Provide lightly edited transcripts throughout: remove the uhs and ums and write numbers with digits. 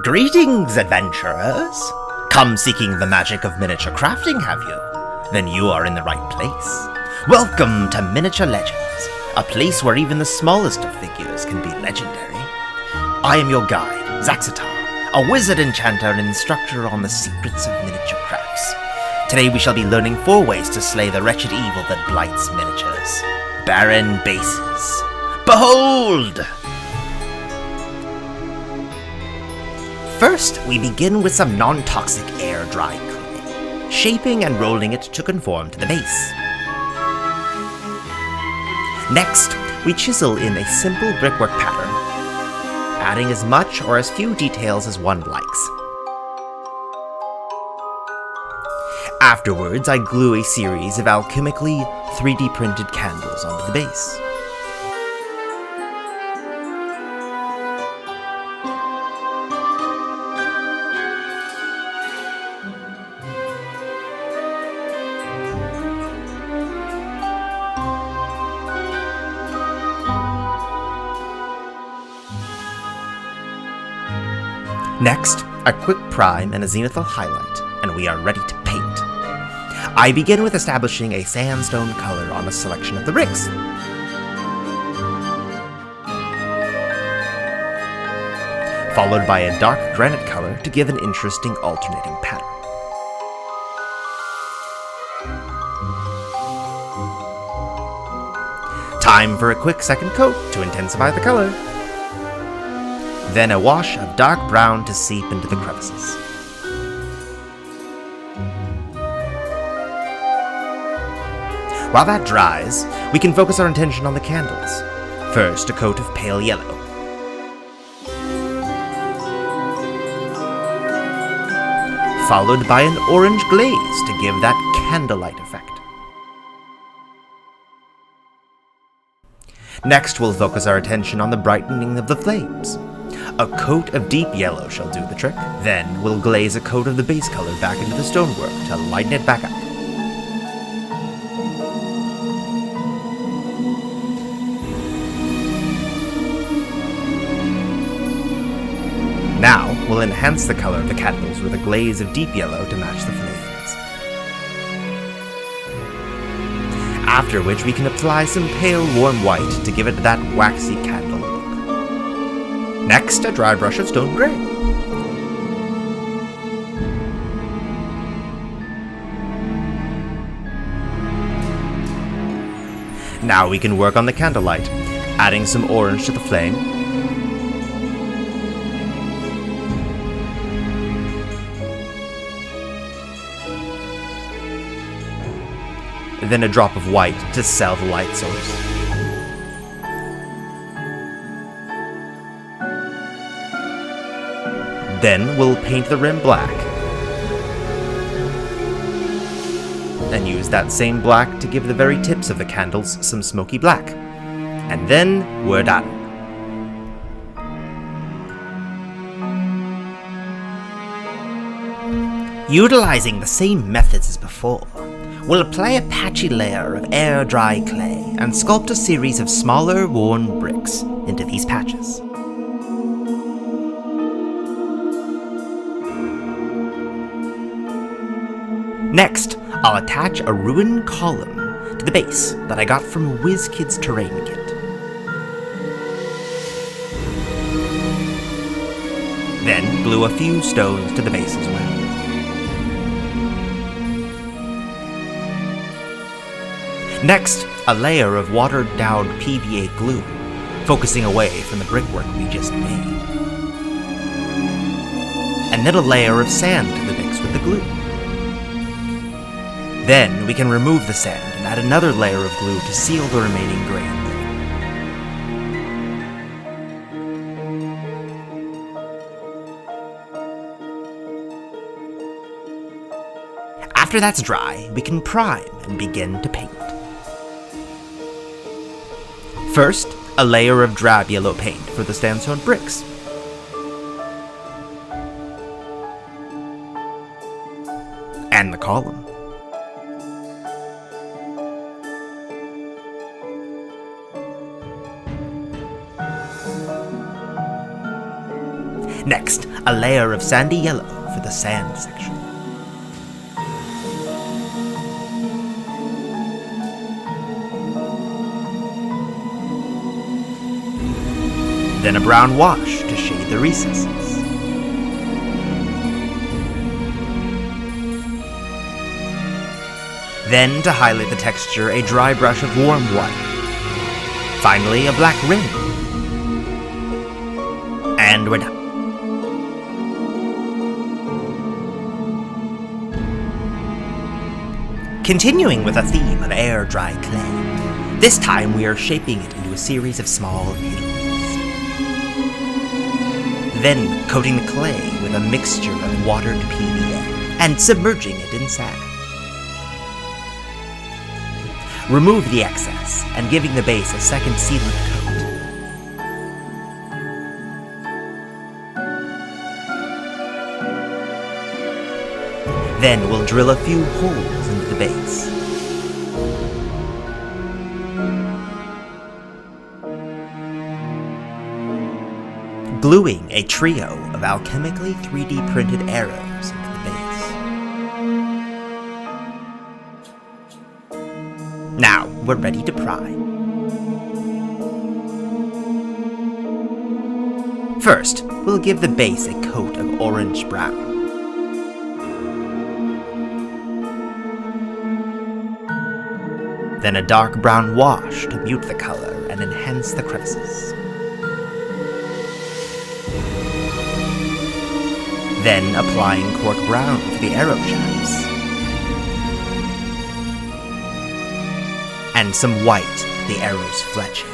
Greetings, adventurers! Come seeking the magic of miniature crafting, have you? Then you are in the right place. Welcome to Miniature Legends, a place where even the smallest of figures can be legendary. I am your guide, Zaxatar, a wizard enchanter and instructor on the secrets of miniature crafts. Today we shall be learning 4 ways to slay the wretched evil that blights miniatures. Barren bases. Behold! First, we begin with some non-toxic air-dry clay, shaping and rolling it to conform to the base. Next, we chisel in a simple brickwork pattern, adding as much or as few details as one likes. Afterwards, I glue a series of alchemically 3D printed candles onto the base. Next, a quick prime and a zenithal highlight, and we are ready to paint. I begin with establishing a sandstone color on a selection of the bricks. Followed by a dark granite color to give an interesting alternating pattern. Time for a quick second coat to intensify the color. Then a wash of dark brown to seep into the crevices. While that dries, we can focus our attention on the candles. First, a coat of pale yellow. Followed by an orange glaze to give that candlelight effect. Next, we'll focus our attention on the brightening of the flames. A coat of deep yellow shall do the trick. Then we'll glaze a coat of the base color back into the stonework to lighten it back up. Now, we'll enhance the color of the candles with a glaze of deep yellow to match the flames. After which we can apply some pale warm white to give it that waxy candle look. Next, a dry brush of stone gray. Now we can work on the candlelight, adding some orange to the flame. Then a drop of white to sell the light source. Then we'll paint the rim black. And use that same black to give the very tips of the candles some smoky black. And then we're done. Utilizing the same methods as before, we'll apply a patchy layer of air-dry clay and sculpt a series of smaller, worn bricks into these patches. Next, I'll attach a ruined column to the base that I got from WizKid's terrain kit. Then glue a few stones to the base as well. Next, a layer of watered-down PVA glue, focusing away from the brickwork we just made. And then a layer of sand to mix with the glue. Then we can remove the sand and add another layer of glue to seal the remaining grain. After that's dry, we can prime and begin to paint. First, a layer of drab yellow paint for the sandstone bricks. And the column. Next, a layer of sandy yellow for the sand section. Then a brown wash to shade the recesses. Then, to highlight the texture, a dry brush of warm white. Finally, a black rim. And we're done. Continuing with a theme of air-dry clay, this time we are shaping it into a series of small hills. Then coating the clay with a mixture of watered PVA and submerging it in sand. Remove the excess and giving the base a second sealant coat. Then we'll drill a few holes into the base. Gluing a trio of alchemically 3D printed arrows into the base. Now, we're ready to prime. First, we'll give the base a coat of orange-brown. Then a dark brown wash to mute the color and enhance the crevices. Then applying cork brown for the arrow shafts. And some white to the arrow's fletching.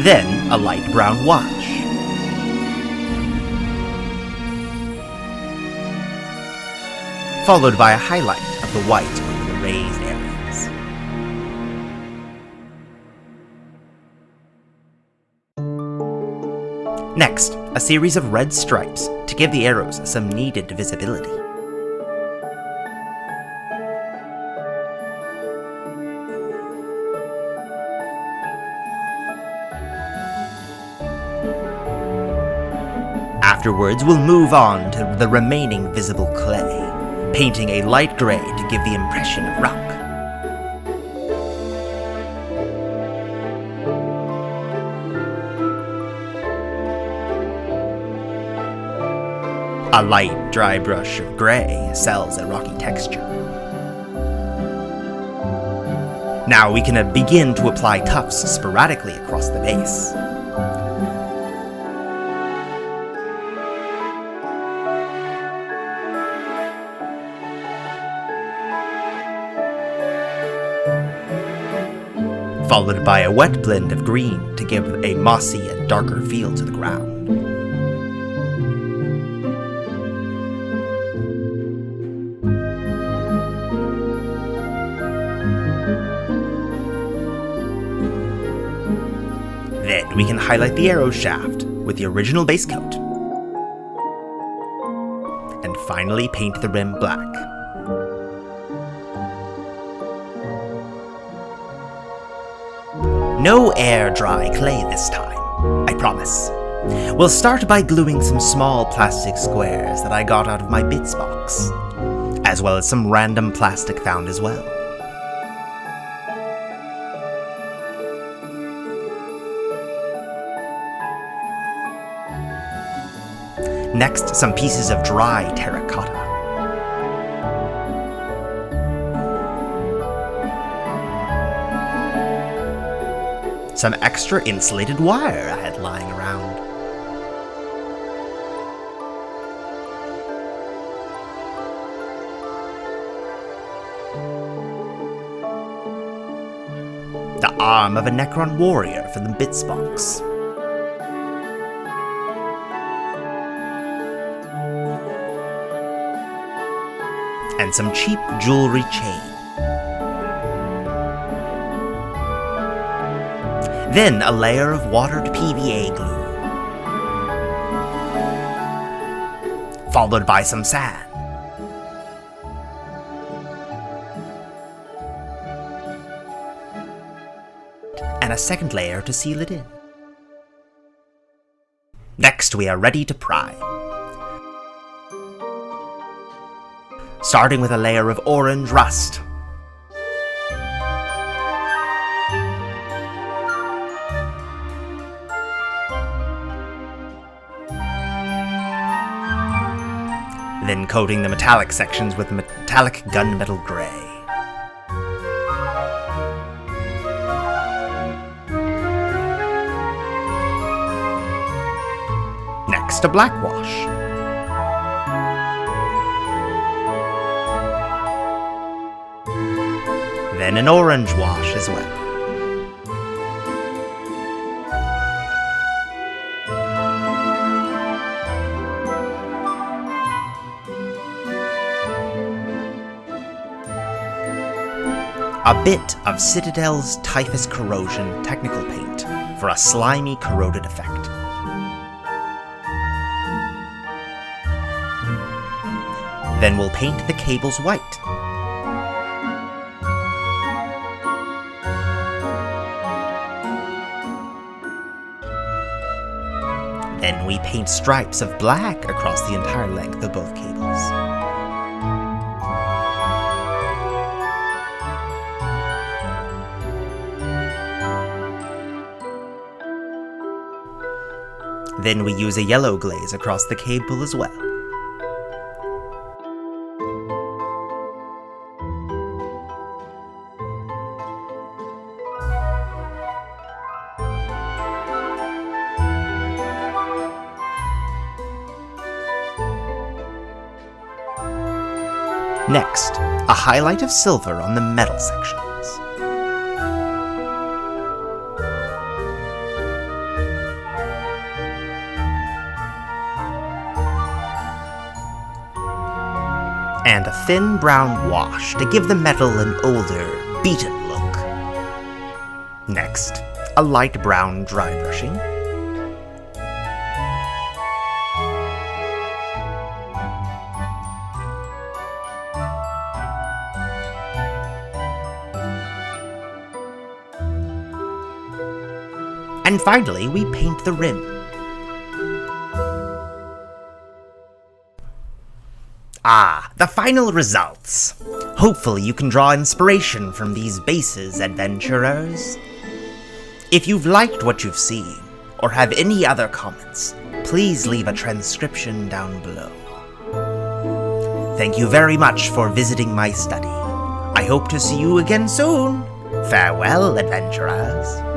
Then a light brown wash. Followed by a highlight of the white over the raised areas. Next, a series of red stripes to give the arrows some needed visibility. Afterwards, we'll move on to the remaining visible clay, painting a light gray to give the impression of rock. A light, dry brush of gray sells a rocky texture. Now we can begin to apply tufts sporadically across the base. Followed by a wet blend of green to give a mossy and darker feel to the ground. Then we can highlight the arrow shaft with the original base coat. And finally paint the rim black. No air-dry clay this time, I promise. We'll start by gluing some small plastic squares that I got out of my bits box, as well as some random plastic found as well. Next, some pieces of dry terracotta. Some extra insulated wire I had lying around. The arm of a Necron warrior for the bits box. And some cheap jewelry chain. Then a layer of watered PVA glue. Followed by some sand. And and a second layer to seal it in. Next, we are ready to prime. Starting with a layer of orange rust. Then coating the metallic sections with metallic gunmetal gray. Next, a black wash. Then an orange wash as well. A bit of Citadel's Typhus Corrosion Technical Paint for a slimy corroded effect. Then we'll paint the cables white. Then we paint stripes of black across the entire length of both cables. Then we use a yellow glaze across the cable as well. Next, a highlight of silver on the metal sections. And a thin brown wash to give the metal an older, beaten look. Next, a light brown dry brushing. And finally, we paint the rim. Ah, the final results. Hopefully you can draw inspiration from these bases, adventurers. If you've liked what you've seen, or have any other comments, please leave a transcription down below. Thank you very much for visiting my study. I hope to see you again soon. Farewell, adventurers.